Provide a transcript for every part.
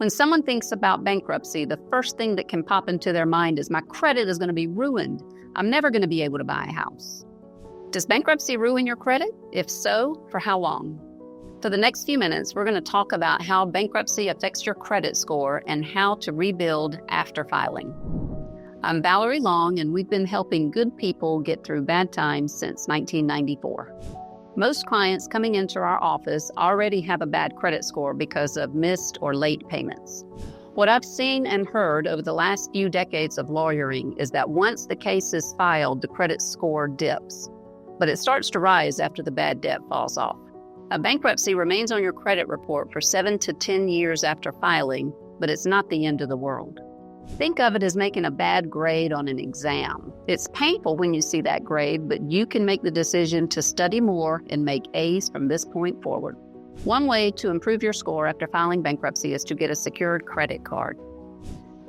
When someone thinks about bankruptcy, the first thing that can pop into their mind is my credit is going to be ruined. I'm never going to be able to buy a house. Does bankruptcy ruin your credit? If so, for how long? For the next few minutes, we're going to talk about how bankruptcy affects your credit score and how to rebuild after filing. I'm Valerie Long, and we've been helping good people get through bad times since 1994. Most clients coming into our office already have a bad credit score because of missed or late payments. What I've seen and heard over the last few decades of lawyering is that once the case is filed, the credit score dips, but it starts to rise after the bad debt falls off. A bankruptcy remains on your credit report for 7 to 10 years after filing, but it's not the end of the world. Think of it as making a bad grade on an exam. It's painful when you see that grade, but you can make the decision to study more and make A's from this point forward. One way to improve your score after filing bankruptcy is to get a secured credit card.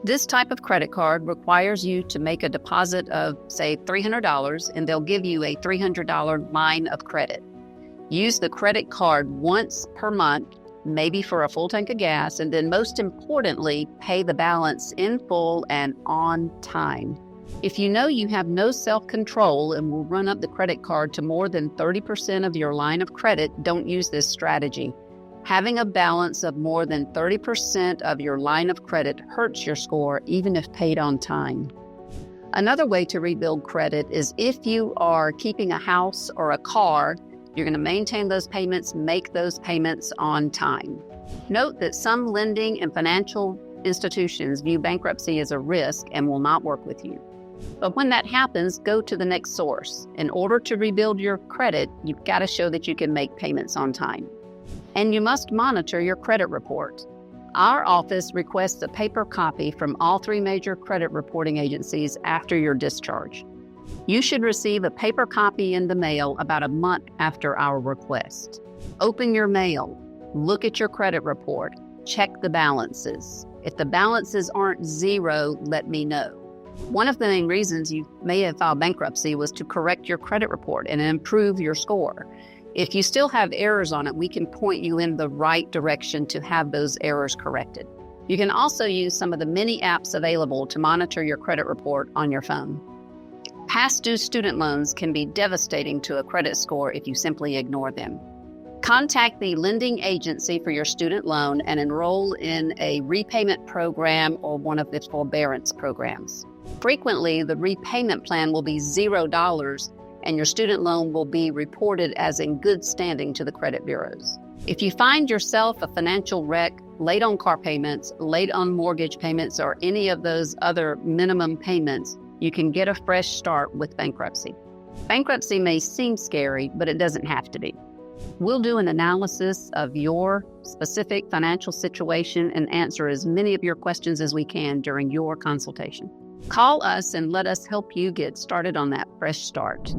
This type of credit card requires you to make a deposit of, say, $300, and they'll give you a $300 line of credit. Use the credit card once per month, maybe for a full tank of gas, and then most importantly, pay the balance in full and on time. If you know you have no self-control and will run up the credit card to more than 30% of your line of credit, don't use this strategy. Having a balance of more than 30% of your line of credit hurts your score even if paid on time. Another way to rebuild credit is if you are keeping a house or a car, you're going to maintain those payments, make those payments on time. Note that some lending and financial institutions view bankruptcy as a risk and will not work with you. But when that happens, go to the next source. In order to rebuild your credit, you've got to show that you can make payments on time. And you must monitor your credit report. Our office requests a paper copy from all 3 major credit reporting agencies after your discharge. You should receive a paper copy in the mail about a month after our request. Open your mail, look at your credit report, check the balances. If the balances aren't zero, let me know. One of the main reasons you may have filed bankruptcy was to correct your credit report and improve your score. If you still have errors on it, we can point you in the right direction to have those errors corrected. You can also use some of the many apps available to monitor your credit report on your phone. Past due student loans can be devastating to a credit score if you simply ignore them. Contact the lending agency for your student loan and enroll in a repayment program or one of the forbearance programs. Frequently, the repayment plan will be $0 and your student loan will be reported as in good standing to the credit bureaus. If you find yourself a financial wreck, late on car payments, late on mortgage payments, or any of those other minimum payments, you can get a fresh start with bankruptcy. Bankruptcy may seem scary, but it doesn't have to be. We'll do an analysis of your specific financial situation and answer as many of your questions as we can during your consultation. Call us and let us help you get started on that fresh start.